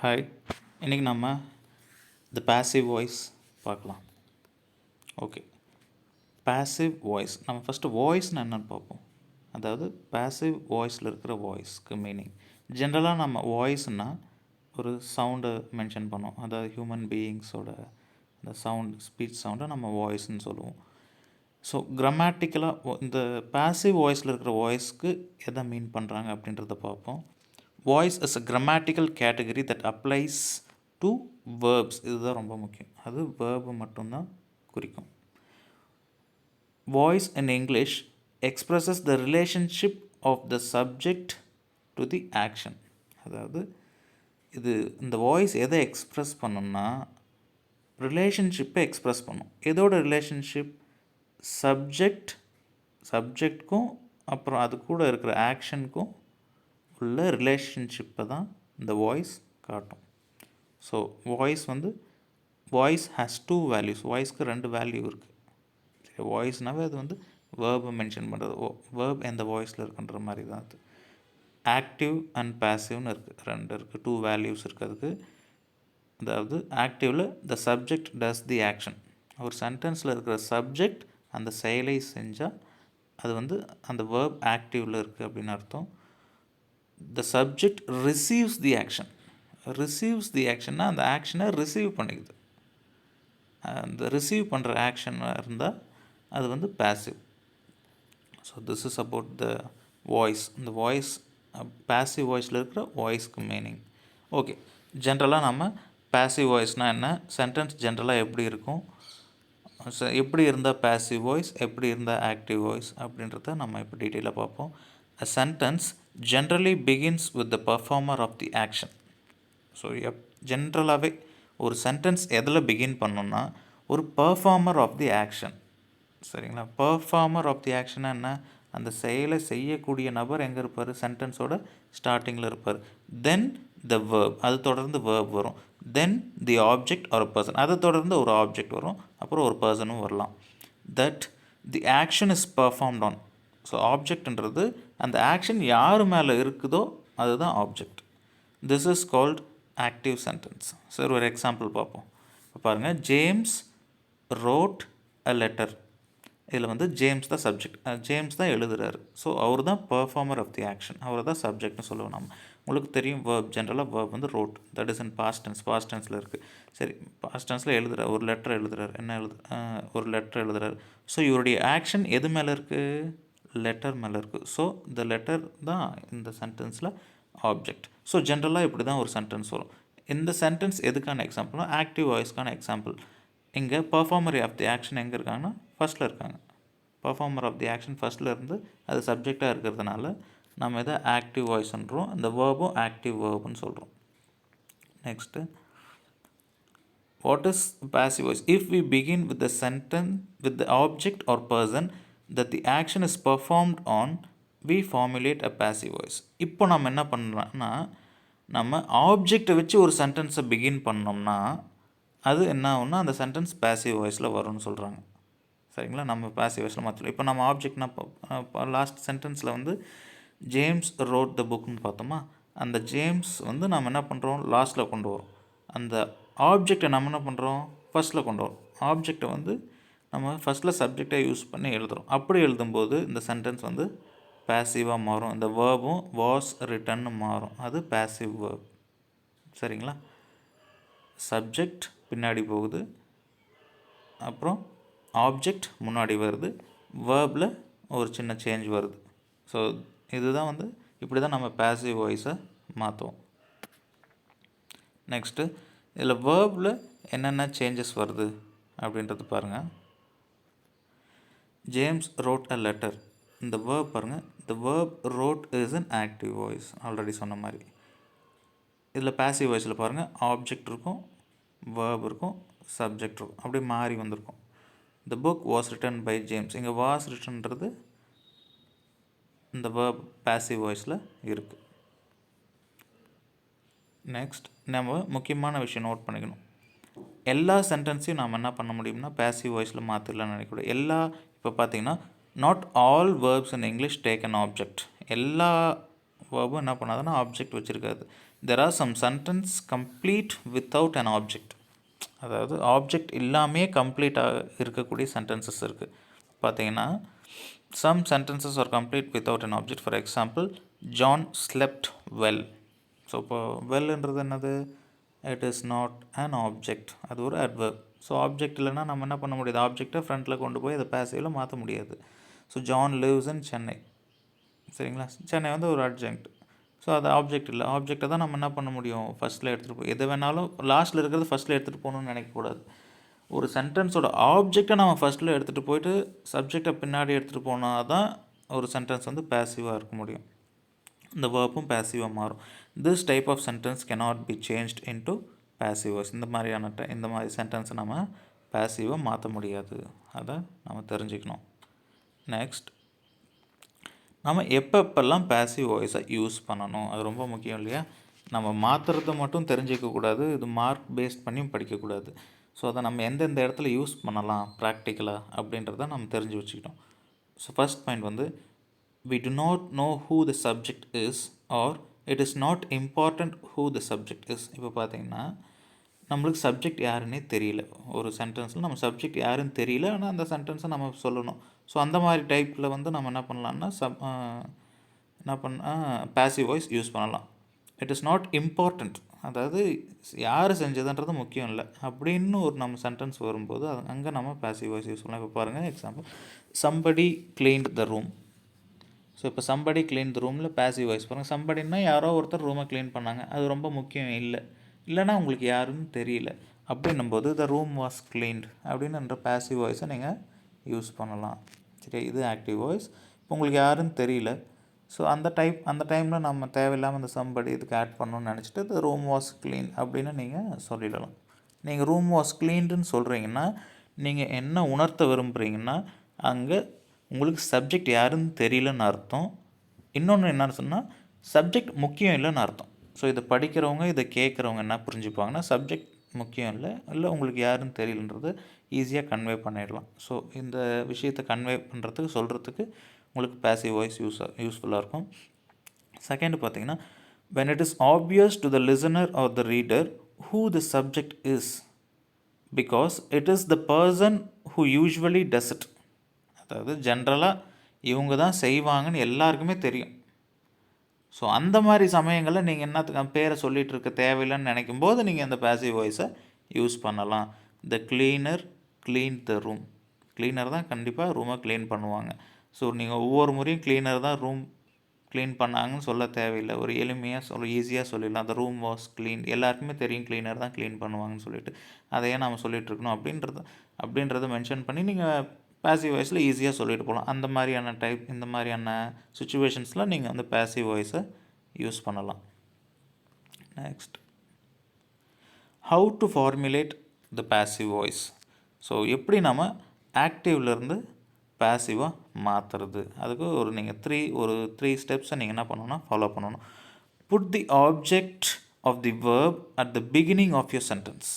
Hi, இன்றைக்கி நம்ம த passive voice பார்க்கலாம். ஓகே, பேசிவ் வாய்ஸ் நம்ம ஃபஸ்ட்டு வாய்ஸ்னு என்னென்னு பார்ப்போம். அதாவது பேசிவ் வாய்ஸில் இருக்கிற வாய்ஸ்க்கு மீனிங். ஜென்ரலாக நம்ம வாய்ஸ்னால் ஒரு சவுண்டை மென்ஷன் பண்ணோம். அதாவது ஹியூமன் பீயிங்ஸோட அந்த ஸ்பீச் சவுண்டை நம்ம வாய்ஸ்ன்னு சொல்லுவோம். ஸோ கிராமட்டிக்கலாக இந்த பேசிவ் வாய்ஸில் இருக்கிற வாய்ஸ்க்கு எதை மீன் பண்ணுறாங்க அப்படின்றத பார்ப்போம். Voice is a grammatical category that applies to verbs. இதுதான் ரொம்ப முக்கியம். அது வேர்பு மட்டும்தான் குறிக்கும். Voice in English expresses the relationship of the subject to the action. அதாவது இந்த வாய்ஸ் எதை எக்ஸ்ப்ரெஸ் பண்ணணும்னா ரிலேஷன்ஷிப்பை எக்ஸ்ப்ரெஸ் பண்ணும். எதோட ரிலேஷன்ஷிப்? சப்ஜெக்ட்க்கும் அப்புறம் அது கூட இருக்கிற ஆக்ஷனுக்கும் உள்ள ரிலேஷன்ஷிப்பை தான் இந்த வாய்ஸ் காட்டும். So voice has 2 values. வாய்ஸ்க்கு 2 வேல்யூ இருக்குது. சரி, வாய்ஸ்னாவே அது வேர்பை மென்ஷன் பண்ணுறது. வேர்ப் எந்த வாய்ஸில் இருக்குன்ற மாதிரி தான் அது. ஆக்டிவ் அண்ட் பேசிவ்னு இருக்குது, 2 இருக்குது, 2 வேல்யூஸ் இருக்குது அதுக்கு. அதாவது ஆக்டிவில் the subject does the action. ஒரு சென்டென்ஸில் இருக்கிற சப்ஜெக்ட் அந்த செயலை செஞ்சால் அது அந்த வேர்ப் ஆக்டிவில் இருக்குது அப்படின்னு அர்த்தம். The subject receives the action. ஆக்ஷன்னா அந்த ஆக்ஷனை ரிசீவ் பண்ணிக்குது. அந்த ரிசீவ் பண்ணுற ஆக்ஷனாக இருந்தால் அது passive. So this is about the voice. இந்த வாய்ஸ் பேசிவ் வாய்ஸில் இருக்கிற வாய்ஸ்க்கு மீனிங். ஓகே, ஜென்ரலாக நம்ம பேசிவ் வாய்ஸ்னால் என்ன, சென்டென்ஸ் ஜென்ரலாக எப்படி இருக்கும், எப்படி இருந்தால் பேசிவ் வாய்ஸ், எப்படி இருந்தால் ஆக்டிவ் வாய்ஸ் அப்படின்றத நம்ம இப்போ டீட்டெயிலாக பார்ப்போம். A sentence generally begins with the performer of the action. So ஜென்ரலாகவே ஒரு சென்டென்ஸ் எதில் பிகின் பண்ணோன்னா ஒரு பர்ஃபார்மர் ஆஃப் தி ஆக்ஷன். சரிங்களா? பர்ஃபார்மர் ஆஃப் தி ஆக்ஷன்னா என்ன? அந்த செயலை செய்யக்கூடிய நபர் எங்கே இருப்பார்? சென்டென்ஸோட ஸ்டார்டிங்கில் இருப்பார். தென் த வேர்ப், அது தொடர்ந்து வேர்ப் வரும். தென் தி ஆப்ஜெக்ட் ஒரு பர்சன், அதை தொடர்ந்து ஒரு ஆப்ஜெக்ட் வரும், அப்புறம் ஒரு பர்சனும் வரலாம். That the action is performed on. So ஆப்ஜெக்ட்ன்றது அந்த ஆக்ஷன் யார் மேலே இருக்குதோ அதுதான் object. This is called active sentence. Sir ஒரு எக்ஸாம்பிள் பார்ப்போம். இப்போ பாருங்கள், ஜேம்ஸ் ரோட் அ லெட்டர். இதில் ஜேம்ஸ் தான் சப்ஜெக்ட், ஜேம்ஸ் தான் எழுதுறாரு. ஸோ அவர் தான் பர்ஃபார்மர் ஆஃப் தி ஆக்ஷன், அவர் தான் சப்ஜெக்ட்னு சொல்லுவோம் நம்ம. உங்களுக்கு தெரியும் வேர்ப், ஜென்ரலாக verb wrote, that is in past டென்ஸில் இருக்குது. சரி, பாஸ்ட் டென்ஸில் எழுதுறாரு, ஒரு லெட்டர் எழுதுறாரு. ஒரு லெட்டர் எழுதுறாரு. ஸோ இவருடைய ஆக்ஷன் எது மேலே இருக்குது? லெட்டர் மேலே இருக்குது. ஸோ இந்த லெட்டர் தான் இந்த சென்டென்ஸில் ஆப்ஜெக்ட். ஸோ ஜென்ரலாக இப்படி தான் ஒரு சென்டென்ஸ் வரும். இந்த சென்டென்ஸ் எதுக்கான எக்ஸாம்பிள்னா ஆக்டிவ் வாய்ஸ்க்கான எக்ஸாம்பிள். இங்கே பர்ஃபார்மர் ஆஃப் தி ஆக்ஷன் எங்கே இருக்காங்கன்னா ஃபஸ்ட்டில் இருக்காங்க. பர்ஃபார்மர் ஆஃப் தி ஆக்ஷன் ஃபஸ்ட்டில் இருந்து அது சப்ஜெக்டாக இருக்கிறதுனால நம்ம இதை ஆக்டிவ் வாய்ஸ்ன்றோம். இந்த வேர்பும் ஆக்டிவ் வேர்புன்னு சொல்கிறோம். Next, what is passive voice? If we begin with the sentence with the object or person that the action is performed on, we formulate a passive voice. இப்போ நம்ம என்ன பண்ணுறோம்னா, நம்ம ஆப்ஜெக்டை வச்சு ஒரு சென்டென்ஸை பிகின் பண்ணோம்னா அது என்ன ஆகும்னா அந்த சென்டென்ஸ் பேசிவ் வாய்ஸில் வரும்னு சொல்கிறாங்க. சரிங்களா? நம்ம பேசிவ் வாய்ஸில் மாற்றலாம். இப்போ நம்ம ஆப்ஜெக்ட்னா லாஸ்ட் சென்டென்ஸில் ஜேம்ஸ் ரோட் த புக்னு பார்த்தோமா, அந்த ஜேம்ஸ் நம்ம என்ன பண்ணுறோம், லாஸ்ட்டில் கொண்டு வரோம். அந்த ஆப்ஜெக்டை நம்ம என்ன பண்ணுறோம், ஃபஸ்ட்டில் கொண்டு வரோம். ஆப்ஜெக்டை நம்ம ஃபஸ்ட்டில் சப்ஜெக்டை யூஸ் பண்ணி எழுதுகிறோம். அப்படி எழுதும்போது இந்த சென்டென்ஸ் பேசிவாக மாறும். இந்த வேர்பும் வாஸ் ரிட்டன்னு மாறும். அது பேசிவ் வேர்ப். சரிங்களா? சப்ஜெக்ட் பின்னாடி போகுது, அப்புறம் ஆப்ஜெக்ட் முன்னாடி வருது, வேர்பில் ஒரு சின்ன சேஞ்ச் வருது. ஸோ இதுதான் இப்படி தான் நம்ம பேசிவ் வாய்ஸை மாற்றுவோம். நெக்ஸ்ட்டு, இதில் வேர்பில் என்னென்ன சேஞ்சஸ் வருது அப்படின்றது பாருங்கள். ஜேம்ஸ் ரோட் அ லெட்டர், இந்த வேர்ப் பாருங்கள். இந்த verb road is an active voice, already சொன்ன மாதிரி. இதில் பேசிவ் வாய்ஸில் பாருங்கள், ஆப்ஜெக்ட் இருக்கும், வேர்ப் இருக்கும், சப்ஜெக்ட் இருக்கும், அப்படியே மாறி வந்திருக்கும். The book was written by James, இங்கே வாஸ் ரிட்டன்றது இந்த வேர்ப் பேசிவ் வாய்ஸில் இருக்குது. நெக்ஸ்ட், நம்ம முக்கியமான விஷயம் நோட் பண்ணிக்கணும். எல்லா சென்டென்ஸையும் நாம் என்ன பண்ண முடியும்னா பேசிவ் வாய்ஸில் மாற்றிடலாம்னு நினைக்கக்கூடாது. இப்போ பார்த்தீங்கன்னா, not all verbs in English take an object. எல்லா வேர்பும் என்ன பண்ணாதுன்னா ஆப்ஜெக்ட் வச்சுருக்காது. There are some sentence complete without an object. அதாவது ஆப்ஜெக்ட் இல்லாமே கம்ப்ளீட்டாக இருக்கக்கூடிய சென்டென்சஸ் இருக்குது. பார்த்தீங்கன்னா some sentences are complete without an object. For example, John slept well. So இப்போ வெல்ன்றது என்னது? It is not an object. அது ஒரு adverb. ஸோ ஆப்ஜெக்ட் இல்லைன்னா நம்ம என்ன பண்ண முடியாது? ஆப்ஜெக்டை ஃப்ரண்ட்டில் கொண்டு போய் அதை பேசிவில் மாற்ற முடியாது. So John lives in Chennai. சரிங்களா? சென்னை வந்து ஒரு அட்ஜெக்ட். ஸோ அது ஆப்ஜெக்ட் இல்லை. ஆப்ஜெக்டை தான் நம்ம என்ன பண்ண முடியும்? ஃபஸ்ட்டில் எடுத்துகிட்டு போய் எது வேணாலும் லாஸ்ட்டில் இருக்கிறது ஃபஸ்ட்டில் எடுத்துகிட்டு போகணுன்னு நினைக்கக்கூடாது. ஒரு சென்டென்ஸோட ஆப்ஜெக்டை நம்ம ஃபஸ்ட்டில் எடுத்துகிட்டு போயிட்டு சப்ஜெக்டை பின்னாடி எடுத்துகிட்டு போனால் தான் ஒரு சென்டென்ஸ் வந்து பேசிவாக இருக்க முடியும். இந்த வேர்ப்பும் பேசிவாக மாறும். This type of sentence cannot be changed into passive voice. இந்த மாதிரி சென்டென்ஸை நம்ம பேசிவாக மாற்ற முடியாது. அதை நம்ம தெரிஞ்சுக்கணும். நெக்ஸ்ட், நம்ம எப்பப்பெல்லாம் பேசிவ் வாய்ஸை யூஸ் பண்ணணும், அது ரொம்ப முக்கியம் இல்லையா? நம்ம மாற்றுறத மட்டும் தெரிஞ்சிக்கக்கூடாது, இது மார்க் பேஸ்ட் பண்ணியும் படிக்கக்கூடாது. ஸோ அதை நம்ம எந்தெந்த இடத்துல யூஸ் பண்ணலாம் ப்ராக்டிக்கலாக அப்படின்றத நம்ம தெரிஞ்சு வச்சுக்கிட்டோம். ஸோ ஃபஸ்ட் பாயிண்ட் வந்து, we do not know who the subject is or it is not important who the subject is. இப்போ பார்த்தீங்கன்னா நம்மளுக்கு சப்ஜெக்ட் யாருன்னே தெரியல. ஒரு சென்டென்ஸில் நம்ம சப்ஜெக்ட் யாருன்னு தெரியல, ஆனால் அந்த சென்டென்ஸை நம்ம சொல்லணும். ஸோ அந்த மாதிரி டைப்பில் வந்து நம்ம என்ன பண்ணலாம்னா பேசிவ் வாய்ஸ் யூஸ் பண்ணலாம். இட் இஸ் நாட் இம்பார்ட்டண்ட், அதாவது யார் செஞ்சதுன்றது முக்கியம் இல்லை அப்படின்னு ஒரு நம்ம சென்டென்ஸ் வரும்போது அங்கே நம்ம பேசிவ் வாய்ஸ் யூஸ் பண்ணலாம். இப்போ பாருங்கள் example, somebody cleaned the room. So இப்போ சம்படி கிளீன் த ரூமில் பேசிவ் வாய்ஸ் பாருங்கள். சம்படின்னா யாரோ ஒருத்தர் ரூமை க்ளீன் பண்ணாங்க, அது ரொம்ப முக்கியம் இல்லை, இல்லைனா உங்களுக்கு யாருன்னு தெரியல அப்படின்னும்போது த ரூம் வாஸ் கிளீன்ட் அப்படின்ற பேசிவ் வாய்ஸை நீங்கள் யூஸ் பண்ணலாம். சரி, இது ஆக்டிவ் வாய்ஸ். இப்போ உங்களுக்கு யாருன்னு தெரியல, ஸோ அந்த டைமில் நம்ம தேவையில்லாமல் அந்த சம்படி இதுக்கு ஆட் பண்ணணும்னு நினச்சிட்டு த ரூம் வாஸ் க்ளீன் அப்படின்னு நீங்கள் சொல்லிடலாம். நீங்கள் ரூம் வாஸ் க்ளீன்டுன்னு சொல்கிறீங்கன்னா நீங்கள் என்ன உணர்த்த விரும்புகிறீங்கன்னா அங்கே உங்களுக்கு சப்ஜெக்ட் யாருன்னு தெரியலன்னு அர்த்தம். இன்னொன்று என்னன்னு சொன்னால் சப்ஜெக்ட் முக்கியம் இல்லைன்னு அர்த்தம். ஸோ இதை படிக்கிறவங்க இதை கேட்குறவங்க என்ன புரிஞ்சுப்பாங்கன்னா சப்ஜெக்ட் முக்கியம் இல்லை உங்களுக்கு யாருன்னு தெரியலன்றது ஈஸியாக கன்வே பண்ணிடலாம். ஸோ இந்த விஷயத்தை கன்வே பண்ணுறதுக்கு சொல்கிறதுக்கு உங்களுக்கு பேசிவ் வாய்ஸ் யூஸ்ஃபுல்லாக இருக்கும். செகண்ட் பார்த்தீங்கன்னா, when it is obvious to the listener or the reader who the subject is because it is the person who usually does it. அதாவது ஜென்ரலாக இவங்க தான் செய்வாங்கன்னு எல்லாருக்குமே தெரியும். ஸோ அந்த மாதிரி சமயங்களில் நீங்கள் என்னத்துக்கு பேரை சொல்லிகிட்டு இருக்க தேவையில்லைன்னு நினைக்கும் போது நீங்கள் அந்த பேசிவ் வாய்ஸை யூஸ் பண்ணலாம். The cleaner clean the room. Cleaner தான் கண்டிப்பாக ரூமை க்ளீன் பண்ணுவாங்க. ஸோ நீங்கள் ஒவ்வொரு முறையும் கிளீனர் தான் ரூம் க்ளீன் பண்ணாங்கன்னு சொல்ல தேவையில்லை. ஒரு எளிமையாக ஈஸியாக சொல்லிடலாம். அந்த ரூம் வாஸ் க்ளீன். எல்லாருக்குமே தெரியும் கிளீனர் தான் க்ளீன் பண்ணுவாங்கன்னு சொல்லிட்டு அதையே நம்ம சொல்லிகிட்ருக்கணும் அப்படின்றத மென்ஷன் பண்ணி நீங்கள் பேசிவ் வாய்ஸில் ஈஸியாக சொல்லிட்டு போகலாம். அந்த மாதிரியான இந்த மாதிரியான சுச்சுவேஷன்ஸில் நீங்கள் வந்து பேசிவ் வாய்ஸை யூஸ் பண்ணலாம். Next, how to formulate the passive voice. So எப்படி நம்ம ஆக்டிவ்லேருந்து பேசிவாக மாற்றுறது, அதுக்கு நீங்கள் த்ரீ ஸ்டெப்ஸை நீங்கள் என்ன பண்ணணும்னா ஃபாலோ பண்ணணும். Put the object of the verb at the beginning of your sentence.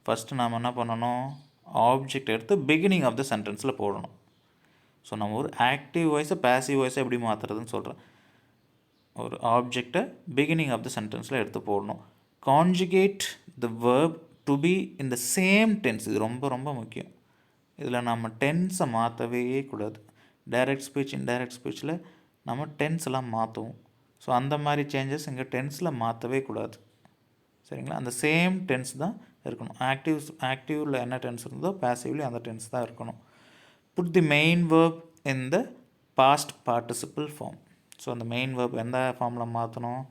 First நாம் என்ன பண்ணணும், ஆப்ஜெக்ட் எடுத்து பிகினிங் ஆஃப் த சென்டென்ஸில் போடணும். ஸோ நம்ம ஒரு ஆக்டிவ் வாய்ஸை பேசிவ் வாய்ஸை எப்படி மாற்றுறதுன்னு சொல்கிறேன். ஒரு ஆப்ஜெக்டை பிகினிங் ஆஃப் த சென்டென்ஸில் எடுத்து போடணும். Conjugate the verb to be in the same tense. இது ரொம்ப ரொம்ப முக்கியம். இதில் நம்ம டென்ஸை மாற்றவே கூடாது. டைரக்ட் ஸ்பீச் இன்டைரக்ட் ஸ்பீச்சில் நம்ம டென்ஸ்லாம் மாற்றுவோம். ஸோ அந்த மாதிரி சேஞ்சஸ் இங்கே டென்ஸில் மாற்றவே கூடாது. சரிங்களா? அந்த சேம் டென்ஸ் தான் இருக்கணும். ஆக்டிவில் என்ன டென்ஸ் இருந்ததோ பேசிவ்லி அந்த டென்ஸ் தான் இருக்கணும். Put the main verb in the past participle form. So அந்த மெயின் வேர்ப் எந்த ஃபார்மில் மாற்றணும்,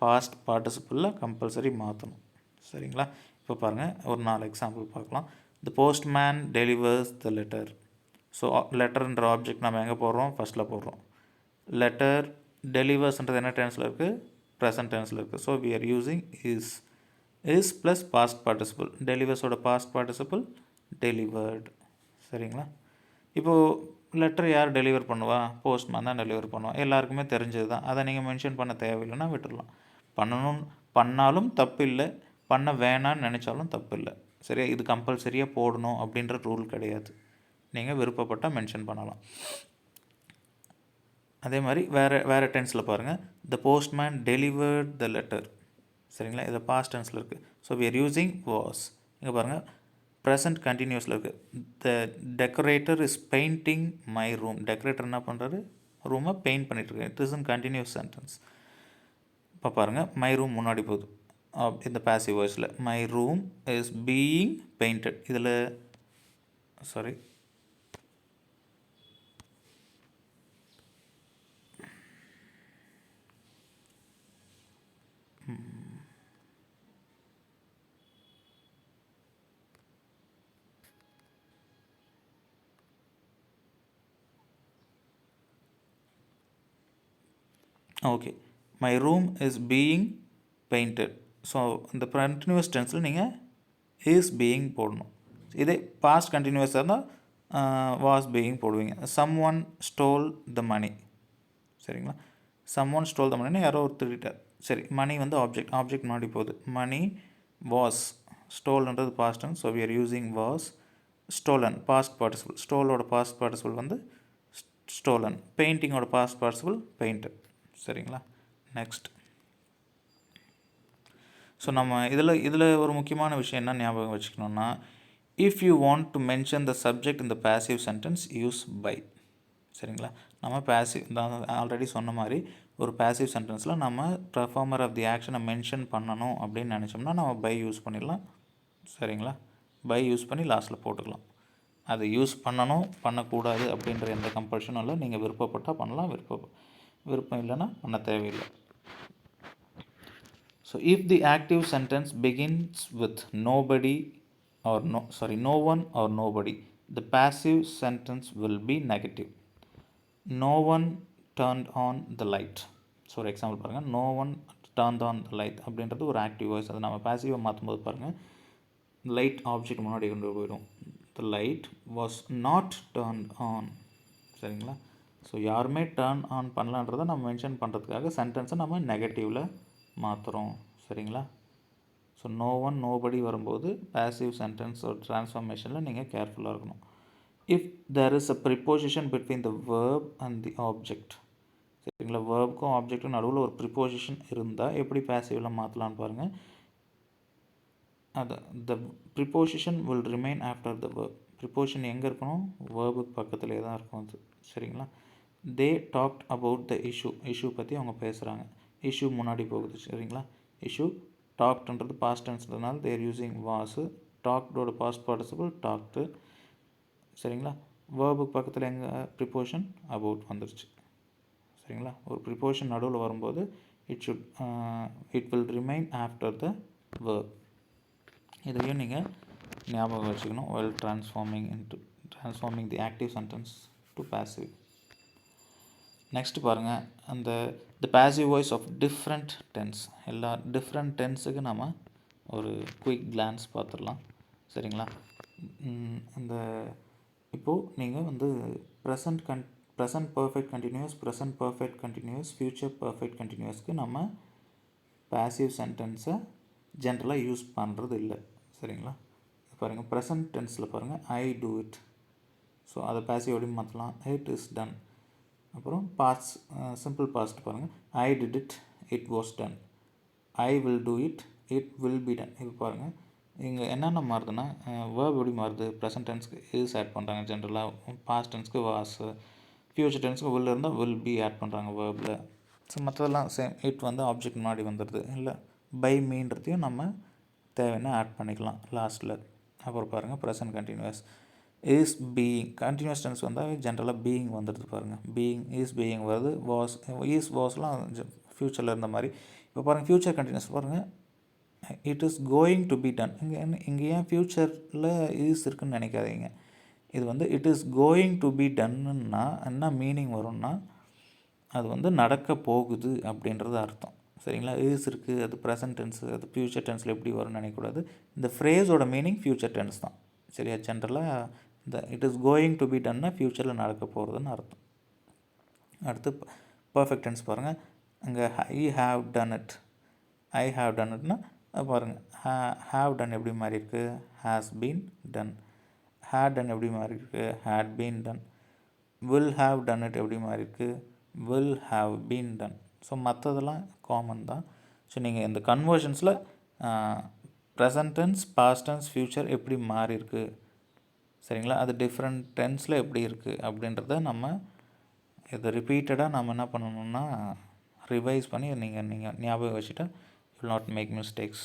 பாஸ்ட் பார்ட்டிசிபிளில் கம்பல்சரி மாற்றணும். சரிங்களா? இப்போ பாருங்கள், ஒரு 4 எக்ஸாம்பிள் பார்க்கலாம். The postman delivers the letter. So லெட்டர்ன்ற ஆப்ஜெக்ட் நம்ம எங்கே போடுறோம், ஃபஸ்ட்டில் போடுறோம். லெட்டர் டெலிவர்ஸ்ன்றது என்ன டென்ஸில் இருக்குது, ப்ரெசன்ட் டென்ஸில் இருக்குது. So we are using is plus past participle. டெலிவர்ஸோட பாஸ்ட் பார்ட்டிசிபிள் டெலிவர்டு. சரிங்களா? இப்போது லெட்டர் யார் டெலிவர் பண்ணுவா, போஸ்ட்மேன் தான் டெலிவர் பண்ணுவான். எல்லாருக்குமே தெரிஞ்சது தான். அதை நீங்கள் மென்ஷன் பண்ண தேவையில்லைன்னா விட்டுடலாம். பண்ணாலும் தப்பு இல்லை, பண்ண வேணான்னு நினச்சாலும் தப்பு இல்லை. சரியா? இது கம்பல்சரியாக போடணும் அப்படின்ற ரூல் கிடையாது. நீங்கள் விருப்பப்பட்டால் மென்ஷன் பண்ணலாம். அதே மாதிரி வேறு டென்ஸில் பாருங்கள். The postman delivered the letter. சரிங்களா. இது பாஸ்ட் டென்ஸில் இருக்குது. So we are using was. இங்கே பாருங்கள் ப்ரெசன்ட் கண்டினியூஸில் இருக்குது. The decorator is painting my room. Decorator என்ன பண்ணுறாரு, ரூமை பெயிண்ட் பண்ணிட்டுருக்காரு. It is in continuous sentence. இப்போ பாருங்கள் மை ரூம் முன்னாடி போகுது இந்த பாசிவ் வாய்ஸில். My room is being painted. இதில் sorry okay. My room is being painted. So இந்த கண்டினியூஸ் டென்ஸில் நீங்கள் இஸ் பீயிங் போடணும். இதே பாஸ்ட் கண்டினியூஸாக இருந்தால் வாஸ் பீயிங் போடுவீங்க. Someone stole the money. சரிங்களா. சம் ஒன் ஸ்டோல் த மணின்னு யாரோ ஒரு திருட்டார். சரி, மணி வந்து ஆப்ஜெக்ட் முன்னாடி போகுது. மணி வாஸ், ஸ்டோல்ன்றது past tense. So we are using was. Stolen past participle. ஸ்டோலோட பாஸ்ட் பார்ட்டிசிபிள் வந்து ஸ்டோலன். பெயிண்டிங்கோட பாஸ்ட் பார்ட்டிசிபிள் பெயிண்டட். சரிங்களா. நெக்ஸ்ட். ஸோ நம்ம இதில் ஒரு முக்கியமான விஷயம் என்ன ஞாபகம் வச்சுக்கணுன்னா, if you want to mention the subject இந்த பேசிவ் சென்டென்ஸ் யூஸ் பை. சரிங்களா. நம்ம பேசிவ் நான் ஆல்ரெடி சொன்ன மாதிரி ஒரு பேசிவ் சென்டென்ஸில் நம்ம பர்ஃபார்மர் ஆஃப் தி ஆக்ஷனை மென்ஷன் பண்ணணும் அப்படின்னு நினச்சோம்னா நம்ம பை யூஸ் பண்ணிடலாம். சரிங்களா. பை யூஸ் பண்ணி லாஸ்ட்டில் போட்டுக்கலாம். அது யூஸ் பண்ணணும் பண்ணக்கூடாது அப்படின்ற எந்த கம்பல்ஷனும் இல்லை. நீங்கள் விருப்பப்பட்டால் பண்ணலாம், விருப்பம் இல்லைன்னா பண்ண தேவையில்லை. So if the active sentence begins with nobody or no one or nobody, the passive sentence will be negative. No one turned on the light. So ஒரு எக்ஸாம்பிள் பாருங்கள். no one turned on the light அப்படின்றது ஒரு active voice. அது நம்ம பாசிவாக மாற்றும்போது பாருங்கள், light object முன்னாடி கொண்டு போயிடும். the light was not turned on. சரிங்களா. ஸோ யாருமே டர்ன் ஆன் பண்ணலான்றதை நம்ம மென்ஷன் பண்ணுறதுக்காக சென்டென்ஸை நம்ம நெகட்டிவில் மாற்றுறோம். சரிங்களா. ஸோ நோ ஒன் நோபடி வரும்போது பேசிவ் சென்டென்ஸ் ஒரு ட்ரான்ஸ்ஃபார்மேஷனில் நீங்கள் கேர்ஃபுல்லாக இருக்கணும். If there is a preposition between the verb and the object. சரிங்களா. வேர்புக்கும் ஆப்ஜெக்ட்டுக்கும் நடுவில் ஒரு ப்ரிப்போசிஷன் இருந்தால் எப்படி பேசிவில் மாற்றலான்னு பாருங்கள். அது the preposition will remain after the verb. Preposition எங்கே இருக்கணும், வேர்புக்கு பக்கத்துலேயே தான் இருக்கும் அது. சரிங்களா. They talked about the issue பற்றி அவங்க பேசுகிறாங்க. இஷ்யூ முன்னாடி போகுது. சரிங்களா. இஷ்யூ டாக்டுன்றது பாஸ்ட் டென்ஸ்ன்றதுனால தேர் யூஸிங் வாஸு. டாக்டோட பாஸ்ட் பார்ட்டிசிபிள் டாக்டு. சரிங்களா. வேர்புக்கு பக்கத்தில் எங்கே ப்ரிப்போஷன் அபவுட் வந்துருச்சு. சரிங்களா. ஒரு ப்ரிப்போஷன் நடுவில் வரும்போது it will remain after the verb. இதையும் நீங்கள் ஞாபகம் வச்சுக்கணும் while transforming the active sentence to passive. Next பாருங்கள், அந்த the passive voice of different tense. எல்லா டிஃப்ரெண்ட் டென்ஸுக்கு நம்ம ஒரு குயிக் கிளான்ஸ் பார்த்துடலாம். சரிங்களா. அந்த இப்போது நீங்கள் வந்து present perfect continuous future perfect கண்டினியூஸ்க்கு நம்ம பாசிவ் சென்டென்ஸை ஜென்ரலாக யூஸ் பண்ணுறது இல்லை. சரிங்களா. பாருங்கள் ப்ரெசன்ட் டென்ஸில் பாருங்கள் ஐ டூ இட். ஸோ அதை பாசிவ் எப்படி மாற்றலாம், இட் இஸ் டன். அப்புறம் பாஸ்ட் சிம்பிள் பாஸ்ட் பாருங்கள், I did it, it was done. I will do it, it will be done. இப்போ பாருங்கள் இங்கே என்னென்ன மாறுதுன்னா வேர்ப் எப்படி மாறுது. ப்ரெசன்ட் டென்ஸ்க்கு இஸ் ஆட் பண்ணுறாங்க ஜென்ரலாக, பாஸ்ட் டென்ஸ்க்கு வாஸ், ஃப்யூச்சர் டென்ஸ்க்கு வில் இருந்தால் வில் பி ஆட் பண்ணுறாங்க வேர்பில். ஸோ மற்றதெல்லாம் சேம். இட் வந்து ஆப்ஜெக்ட் முன்னாடி வந்துடுது. இல்லை பை மீன்றதையும் நம்ம தேவைன்னா ஆட் பண்ணிக்கலாம் லாஸ்ட்டில். அப்புறம் பாருங்கள் present continuous is being. Continuous tense வந்தால் ஜென்ரலாக பீயிங் வந்துடுது பாருங்கள். பீயிங் இஸ் பீயிங் வருது. வாஸ்லாம் ஃப்யூச்சரில் இருந்த மாதிரி. இப்போ பாருங்கள் ஃப்யூச்சர் கண்டினியூஸ் பாருங்கள், it is going to be done. இங்கே ஏன் ஃப்யூச்சரில் இஸ் இருக்குன்னு நினைக்காதீங்க. இது வந்து it is going to be டன்னுன்னா என்ன மீனிங் வரும்னா அது வந்து நடக்க போகுது அப்படின்றது அர்த்தம். சரிங்களா. இஸ் இருக்குது, அது ப்ரெசன்ட் டென்ஸு, அது ஃப்யூச்சர் டென்ஸில் எப்படி வரும்னு நினைக்கக்கூடாது. இந்த ஃப்ரேஸோட மீனிங் ஃப்யூச்சர் டென்ஸ் தான். சரியா. ஜென்ரலாக இந்த it is going to be டன்னா ஃப்யூச்சரில் நடக்க போகிறதுன்னு அர்த்தம். அடுத்து பர்ஃபெக்ட் டென்ஸ் பாருங்கள், அங்கே I have done it. I have done இட்னா பாருங்கள் ஹாவ் டன் எப்படி மாறி இருக்குது, has been done. Had done எப்படி மாறி இருக்குது, had been done. Will have done it எப்படி மாறி இருக்குது, will have been done. So மற்றதெல்லாம் காமன் தான். ஸோ நீங்கள் இந்த கன்வர்ஷன்ஸில் present tense, past tense, future எப்படி மாறி இருக்கு, சரிங்களா, அது டிஃப்ரெண்ட் டென்ஸில் எப்படி இருக்குது அப்படின்றத நம்ம இதை ரிப்பீட்டடாக நம்ம என்ன பண்ணணும்னா ரிவைஸ் பண்ணி நீங்கள் ஞாபகம் வச்சுட்டா வில் நாட் மேக் மிஸ்டேக்ஸ்.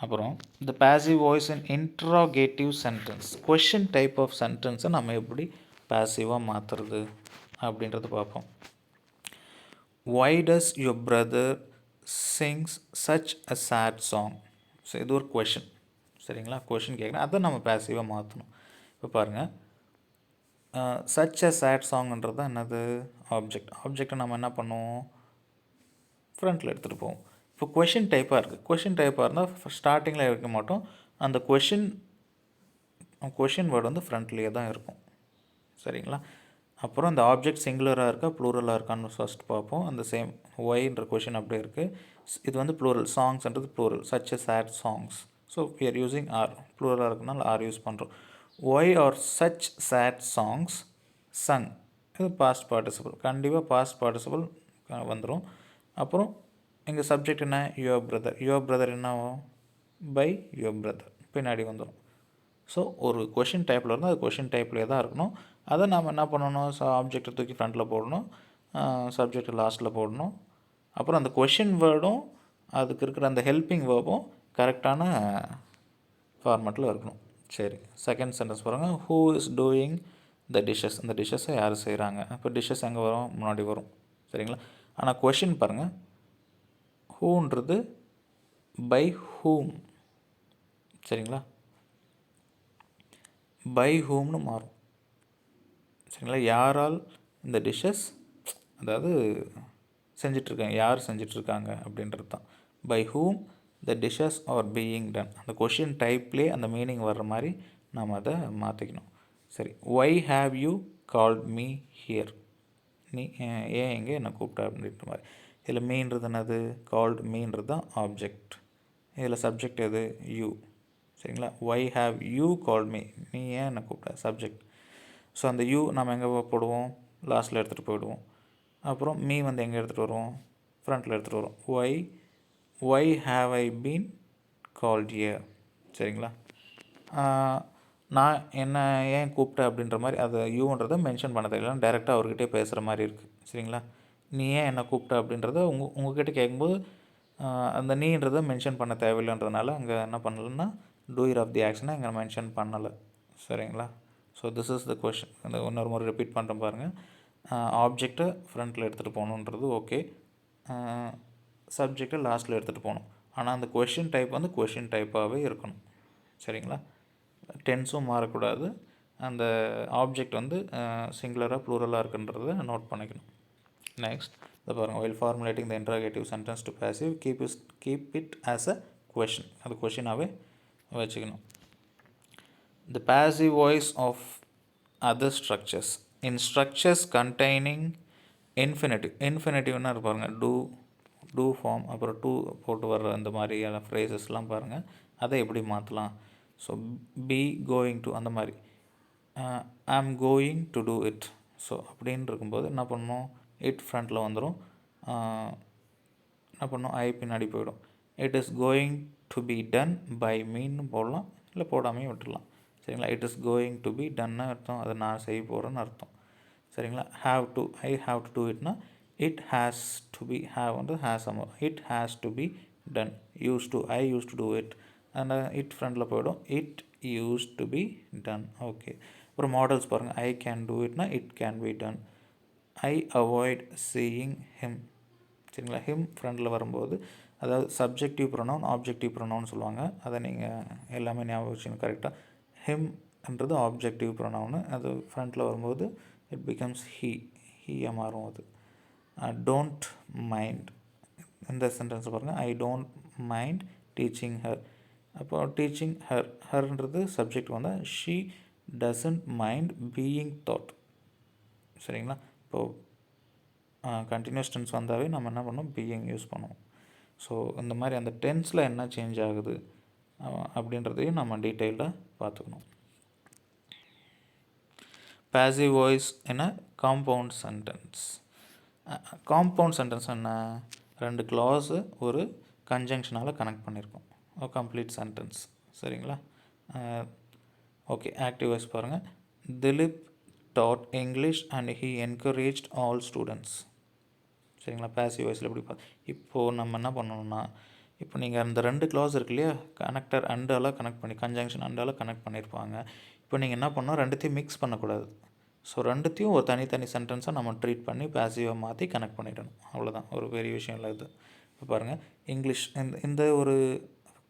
அப்புறம் இந்த passive voice in interrogative sentence, question type of சென்டென்ஸை நம்ம எப்படி பாசிவாக மாற்றுறது அப்படின்றத பார்ப்போம். Why does your brother sings such a sad song? So இது ஒரு கொஷின், சரிங்களா, கொஷின் கேட்குறேன், அதை நம்ம பாசிவாக மாற்றணும். இப்போ பாருங்கள், சச் அ சேட் சாங்ன்றது தான் என்னது, ஆப்ஜெக்டை நம்ம என்ன பண்ணுவோம், ஃப்ரண்ட்டில் எடுத்துகிட்டு போவோம். இப்போ கொஷின் டைப்பாக இருக்குது, கொஷின் டைப்பாக இருந்தால் ஸ்டார்டிங்கில் இருக்க மாட்டோம், அந்த கொஷின் வேர்டு வந்து ஃப்ரண்ட்லேயே தான் இருக்கும், சரிங்களா. அப்புறம் இந்த ஆப்ஜெக்ட் சிங்குலராக இருக்கா ப்ளூரலாக இருக்கான்னு ஃபஸ்ட் பார்ப்போம். அந்த சேம் ஒய்ன்ற கொஷின் அப்படியே இருக்குது. இது வந்து ப்ளூரல், சாங்ஸ்ன்றது plural, such a sad songs. So we are using are, ப்ளூரலாக இருக்குனால ஆர் யூஸ் பண்ணுறோம். Why are such sad songs sung, இது பாஸ்ட் பார்ட்டிசிபிள், கண்டிப்பாக பாஸ்ட் பார்ட்டிசிபிள் வந்துடும். அப்புறம் இங்கே சப்ஜெக்ட் என்ன, யுவர் பிரதர் என்ன பை யுவர் பிரதர் பின்னாடி வந்துடும். ஸோ ஒரு கொஷின் டைப்பில் இருந்தால் அது கொஷின் டைப்லேயே தான் இருக்கணும். அதை நம்ம என்ன பண்ணணும், ஆப்ஜெக்டை தூக்கி ஃப்ரண்ட்டில் போடணும், சப்ஜெக்டை லாஸ்ட்டில் போடணும். அப்புறம் அந்த கொஷின் வேர்டும் அதுக்கு இருக்கிற அந்த ஹெல்பிங் வேர்பும் கரெக்டான ஃபார்மேட்டில் இருக்கணும். சரி, செகண்ட் சென்டென்ஸ் பாருங்கள். Who is doing the dishes, இந்த டிஷ்ஷஸை யார் செய்கிறாங்க. இப்போ டிஷ்ஷஸ் எங்கே வரும், முன்னாடி வரும், சரிங்களா. ஆனால் கொஷின் பாருங்கள், ஹூன்றது பை ஹூம், சரிங்களா, பை ஹூம்னு மாறும், சரிங்களா. யாரால் இந்த டிஷ்ஷஸ், அதாவது செஞ்சிட்ருக்காங்க, யார் செஞ்சிட்ருக்காங்க அப்படின்றது தான். By whom the dishes are being done, அந்த கொஷின் டைப்லேயே அந்த மீனிங் வர்ற மாதிரி நாம் அதை மாற்றிக்கணும். சரி, why have you called me here, நீ ஏன் எங்கே என்னை கூப்பிட்டா அப்படின்ற மாதிரி. இதில் மீன்றது என்னது, கால்டு மீன்றது தான் ஆப்ஜெக்ட், இதில் சப்ஜெக்ட் எது, யூ, சரிங்களா. Y have you called me, நீ ஏன் என்னை கூப்பிட்ட, சப்ஜெக்ட். ஸோ அந்த யூ நம்ம எங்கே போடுவோம், லாஸ்ட்டில் எடுத்துகிட்டு போயிடுவோம். அப்புறம் மீ வந்து எங்கே எடுத்துகிட்டு வருவோம், ஃப்ரண்ட்டில் எடுத்துகிட்டு வரும். Y have I been called year, சரிங்களா. நான் என்ன ஏன் கூப்பிட்டேன் அப்படின்ற மாதிரி அதை யூன்றதை மென்ஷன் பண்ண தெரியல, டைரெக்டாக அவர்கிட்டே பேசுகிற மாதிரி இருக்குது, சரிங்களா. நீ ஏன் என்ன கூப்பிட்ட அப்படின்றத உங்ககிட்ட கேட்கும்போது அந்த நீன்றதை மென்ஷன் பண்ண தேவையில்லைன்றதுனால அங்கே என்ன பண்ணலைன்னா டூயர் ஆஃப் தி ஆக்ஷனை இங்கே மென்ஷன் பண்ணலை, சரிங்களா. So this is the question. அந்த இன்னொரு முறை ரிப்பீட் பண்ணுறேன் பாருங்கள். ஆப்ஜெக்டை ஃப்ரண்ட்டில் எடுத்துகிட்டு போகணுன்றது ஓகே, சப்ஜெக்டை லாஸ்ட்டில் எடுத்துகிட்டு போகணும். ஆனால் அந்த கொஷின் டைப் வந்து கொஷின் டைப்பாகவே இருக்கணும், சரிங்களா. டென்ஸும் மாறக்கூடாது, அந்த ஆப்ஜெக்ட் வந்து சிங்குலராக ப்ளூரலாக இருக்குன்றதை நோட் பண்ணிக்கணும். நெக்ஸ்ட் இதை பாருங்கள். While formulating the interrogative sentence to passive keep it as a question, அது கொஷினாகவே வச்சுக்கணும். The passive voice of other structures. In structures containing infinitive பாருங்கள், டூ ஃபார்ம், அப்புறம் டூ போட்டு வர்ற அந்த மாதிரியான ஃப்ரேசஸ்லாம் பாருங்கள், அதை எப்படி மாற்றலாம். ஸோ பி கோயிங் டு, அந்த மாதிரி I am going to do it. So அப்படின்னு இருக்கும்போது என்ன பண்ணணும், இட் ஃப்ரண்ட்டில் வந்துடும், என்ன பண்ணணும், ஐ பின்னாடி போயிடும். It is going to be done by மீன்னு போடலாம், இல்லை போடாமையும் விட்டுடலாம், சரிங்களா. It is going to be டன்னு அர்த்தம், அதை நான் செய்ய போகிறேன்னு அர்த்தம், சரிங்களா. Have to, I have to do இட்னா it has to be, have வந்து ஹேஸ் அமௌ, it has to be done. Used to, I used to do it, அந்த இட் ஃப்ரண்ட்டில் போயிடும், it used to be done, okay. அப்புறம் modals பாருங்கள். ஐ can do இட்னா it can be done. I avoid seeing him, சரிங்களா. Him ஃப்ரண்ட்டில் வரும்போது அதாவது சப்ஜெக்டிவ் ப்ரொனவுன், ஆப்ஜெக்டிவ் ப்ரொனவுன் சொல்லுவாங்க, அதை நீங்கள் எல்லாமே ஞாபகம் வச்சுக்கணும் கரெக்டாக. ஹிம்ன்றது ஆப்ஜெக்டிவ் ப்ரொனவுனு, அது ஃப்ரண்ட்டில் வரும்போது இட் பிகம்ஸ் ஹீயாக மாறும் அது. டோன்ட் மைண்ட், இந்த சென்டென்ஸ் பாருங்கள். I don't mind teaching her, அப்போ டீச்சிங் ஹர்ன்றது சப்ஜெக்ட் வந்தால் she doesn't mind being thought, சரிங்களா. இப்போது கண்டினியூஸ் டென்ஸ் வந்தாவே நம்ம என்ன பண்ணோம், பீயிங் யூஸ் பண்ணுவோம். ஸோ இந்த மாதிரி அந்த டென்ஸில் என்ன சேஞ்ச் ஆகுது அப்படின்றதையும் நம்ம டீட்டெயிலாக பார்த்துக்கணும். பாசிவ் வாய்ஸ் என்ன, காம்பவுண்ட் சென்டென்ஸ். காம்பவுண்ட் சென்டென்ஸ் என்ன, 2 கிளாஸு ஒரு கன்ஜங்ஷனால் கனெக்ட் பண்ணியிருக்கோம். Complete sentence. சரிங்களா? ஓகே, ஆக்டிவ் வாய்ஸ் பாருங்கள். Dilip taught English and he encouraged all students. சரிங்களா? பேசிவ் வாய்ஸில் எப்படி இப்போது நம்ம என்ன பண்ணணும்னா, இப்போ நீங்கள் அந்த 2 கிளாஸ் இருக்கு இல்லையா, கனெக்டர் அண்டால் கனெக்ட் பண்ணி கன்ஜங்ஷன் அண்டால் கனெக்ட் பண்ணியிருப்பாங்க. இப்போ நீங்கள் என்ன பண்ணணும், ரெண்டுத்தையும் மிக்ஸ் பண்ணக்கூடாது. ஸோ ரெண்டுத்தையும் ஒரு தனித்தனி சென்டென்ஸாக நம்ம ட்ரீட் பண்ணி பேசிவாக மாற்றி கனெக்ட் பண்ணிடணும். அவ்வளோதான், ஒரு பெரிய விஷயம் இல்லை இது. இப்போ பாருங்கள், இங்கிலீஷ் இந்த ஒரு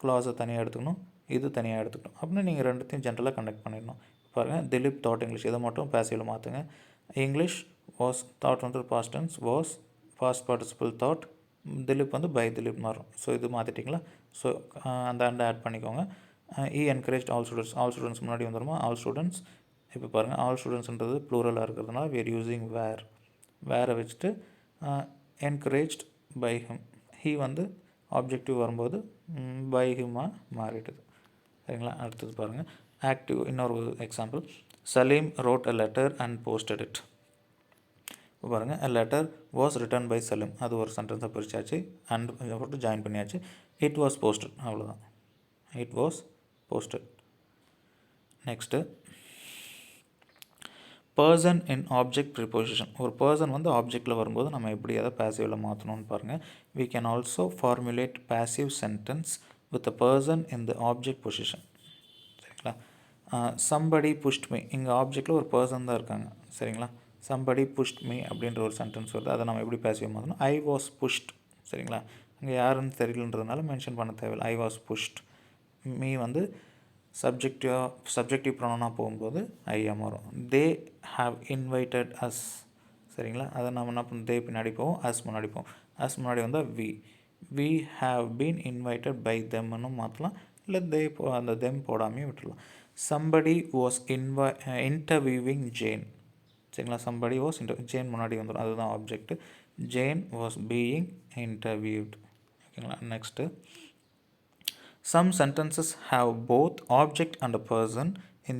கிளாஸை தனியாக எடுத்துக்கணும், இது தனியாக எடுத்துக்கணும். அப்படின்னா நீங்கள் ரெண்டுத்தையும் ஜென்ரலாக கனெக்ட் பண்ணிடணும். பாருங்கள், திலீப் தாட் இங்கிலீஷ், இதை மட்டும் பேசிவில் மாற்றுங்க. இங்கிலீஷ் வாஸ், தாட் வந்து past tense, was past participle taught, Dilip வந்து பை திலீப் மாறும். ஸோ இது மாற்றிட்டிங்களா? ஸோ அந்த ஆட் பண்ணிக்கோங்க. என்கரேஜ் ஆல் ஸ்டூடெண்ட்ஸ் முன்னாடி வந்துடுமா, ஆல் ஸ்டூடெண்ட்ஸ். இப்போ பாருங்கள், ஆல் ஸ்டூடெண்ட்ஸ்ன்றது ப்ளூரலாக இருக்கிறதுனால we are using வேரை வச்சுட்டு என்கரேஜ்ட் பை ஹிம். ஹீ வந்து ஆப்ஜெக்டிவ் வரும்போது பை ஹிம்மாக மாறிடுது. சரிங்களா? அடுத்தது பாருங்கள், ஆக்டிவ். இன்னொரு example, Salim wrote a letter and posted it. இப்போ பாருங்கள், a letter was written by Salim, அது ஒரு சென்டென்ஸாக பிரிச்சாச்சு, அண்ட் போட்டு ஜாயின் பண்ணியாச்சு. இட் வாஸ் போஸ்டட், அவ்வளோதான். It was posted. Next, person in object preposition. ஒரு பர்சன் வந்து ஆப்ஜெக்டில் வரும்போது நம்ம எப்படி அதை பேசிவில் மாற்றணும்னு பாருங்கள். we can also formulate passive sentence with a person in the object position. சரிங்களா? somebody pushed me, இங்கே ஆப்ஜெக்டில் ஒரு பர்சன் தான் இருக்காங்க. சரிங்களா? somebody pushed me அப்படின்ற ஒரு சென்டென்ஸ் வருது, அதை நம்ம எப்படி பேசிவ் மாற்றணும். I was pushed. சரிங்களா? அங்கே யாருன்னு தெரியலன்றதுனால மென்ஷன் பண்ண தேவையில்லை. I was pushed. me வந்து சப்ஜெக்டிவ் ப்ரொனவுனாக போகும்போது ஐயா மாறும். They have invited us. சரிங்களா? அதை நம்ம என்ன பண்ண, தே பின்னாடி போவோம், அஸ் முன்னாடி போவோம். அஸ் முன்னாடி வந்தால் we have been invited by தெம்னு மாற்றலாம், இல்லை தே அந்த தெம் போடாமையே விட்டுடலாம். Somebody was interviewing Jane. சரிங்களா? சம்படி வாஸ் ஜேன் முன்னாடி வந்துடும், அதுதான் object. Jane was being interviewed. ஓகேங்களா? Next, some sentences have both object and a person in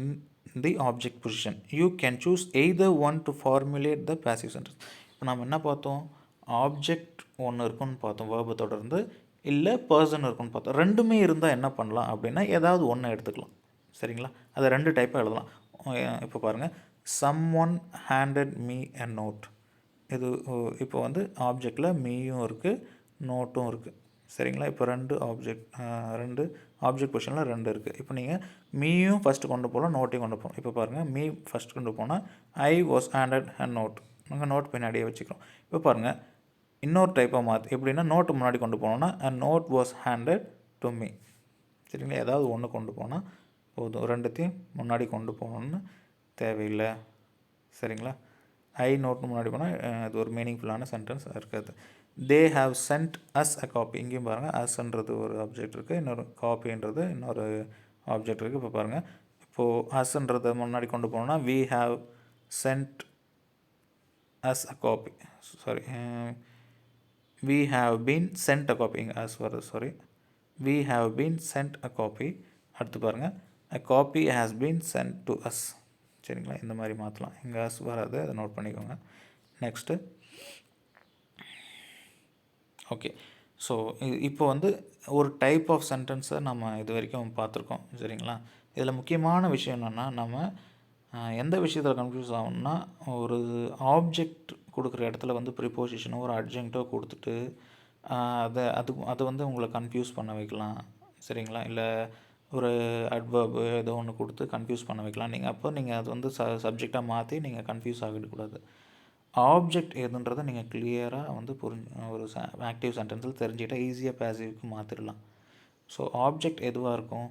the object position. You can choose either one to formulate the passive sentence. இப்போ நம்ம என்ன பார்த்தோம், object ஒன்று இருக்குன்னு பார்த்தோம், வேர்பை தொடர்ந்து, இல்லை பர்சன் இருக்குன்னு பார்த்தோம். ரெண்டுமே இருந்தால் என்ன பண்ணலாம் அப்படின்னா, ஏதாவது ஒன்று எடுத்துக்கலாம். சரிங்களா? அதை 2 டைப்பாக எழுதலாம். இப்போ பாருங்கள், someone handed me a note. இது இப்போ வந்து ஆப்ஜெக்டில் மீயும் இருக்குது, நோட்டும் இருக்குது. சரிங்களா? இப்போ 2 ஆப்ஜெக்ட் பொசிஷனில் 2 இருக்குது. இப்போ நீங்கள் மீயும் ஃபஸ்ட்டு கொண்டு போகலாம், நோட்டையும் கொண்டு போகலாம். இப்போ பாருங்கள், மீ ஃபஸ்ட் கொண்டு போனால் I was handed and note, நாங்கள் நோட் பின்னாடியே வச்சுக்கிறோம். இப்போ பாருங்கள், இன்னொரு டைப்பாக மாற்றி எப்படின்னா, நோட்டு முன்னாடி கொண்டு போனோன்னா a note was handed to me. சரிங்களா? ஏதாவது ஒன்று கொண்டு போனால் போதும், ரெண்டுத்தையும் முன்னாடி கொண்டு போகணுன்னு தேவையில்லை. சரிங்களா? ஐ நோட்னு முன்னாடி போனால் அது ஒரு மீனிங்ஃபுல்லான சென்டென்ஸ் இருக்காது. They have sent us a copy. இங்கேயும் பாருங்கள், அஸ்ன்றது ஒரு ஆப்ஜெக்ட் இருக்குது, இன்னொரு காப்பின்றது இன்னொரு ஆப்ஜெக்ட் இருக்குது. இப்போ பாருங்கள், இப்போது அஸ்ன்றதை முன்னாடி கொண்டு போனோம்னா we have sent us a copy. Sorry, we have been sent a copy. இங்கே அஸ் வருது, sorry. We have been sent a copy. அடுத்து பாருங்கள், a copy has been sent to us. சரிங்களா? இந்த மாதிரி மாற்றலாம். இங்கே அஸ் வராது, அதை நோட் பண்ணிக்கோங்க. Next, okay. ஸோ இப்போ வந்து ஒரு டைப் ஆஃப் சென்டென்ஸை நம்ம இது வரைக்கும் பார்த்துருக்கோம். சரிங்களா? இதில் முக்கியமான விஷயம் என்னென்னா, நம்ம எந்த விஷயத்தில் கன்ஃபியூஸ் ஆகணும்னா, ஒரு ஆப்ஜெக்ட் கொடுக்குற இடத்துல வந்து ப்ரிப்போசிஷனோ ஒரு அட்ஜெக்டோ கொடுத்துட்டு அது வந்து உங்களை கன்ஃபியூஸ் பண்ண வைக்கலாம். சரிங்களா? இல்லை ஒரு அட்வர்பு ஏதோ ஒன்று கொடுத்து கன்ஃபியூஸ் பண்ண வைக்கலாம். நீங்கள் அது வந்து சப்ஜெக்டாக மாற்றி நீங்கள் கன்ஃபியூஸ் ஆகிடக்கூடாது. ஆப்ஜெக்ட் எதுன்றதை நீங்கள் கிளியராக வந்து ஒரு ஆக்டிவ் சென்டென்ஸில் தெரிஞ்சுக்கிட்டால் ஈஸியாக பேசிவ்க்கு மாற்றிடலாம். ஸோ ஆப்ஜெக்ட் எதுவாக இருக்கும்,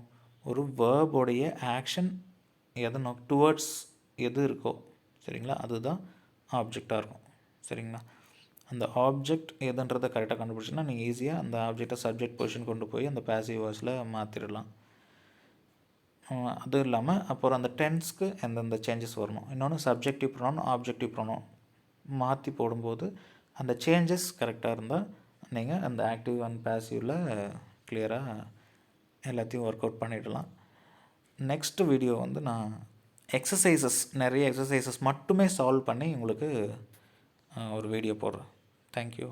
ஒரு வேர்போடைய ஆக்ஷன் எதை டுவர்ட்ஸ் எது இருக்கோ, சரிங்களா, அதுதான் ஆப்ஜெக்டாக இருக்கும். சரிங்களா? அந்த ஆப்ஜெக்ட் எதுன்றதை கரெக்டாக கண்டுபிடிச்சின்னா நீங்கள் ஈஸியாக அந்த ஆப்ஜெக்டை சப்ஜெக்ட் பொசிஷன் கொண்டு போய் அந்த பேசிவ் வாய்ஸில் மாற்றிடலாம். அதுவும் இல்லாமல் அப்புறம் அந்த டென்ஸ்க்கு எந்தெந்த சேஞ்சஸ் வரணும், இன்னொன்று சப்ஜெக்டிவ் ப்ரொனவுன் ஆப்ஜெக்டிவ் ப்ரொனவுன் மாற்றி போடும்போது அந்த சேஞ்சஸ் கரெக்டாக இருந்தால் நீங்கள் அந்த ஆக்டிவ் அண்ட் பேசிவில் கிளியராக எல்லாத்தையும் ஒர்க் அவுட் பண்ணிடலாம். நெக்ஸ்ட் வீடியோ வந்து நான் நிறைய எக்ஸசைசஸ் மட்டுமே சால்வ் பண்ணி உங்களுக்கு ஒரு வீடியோ போடுறேன். தேங்க்யூ.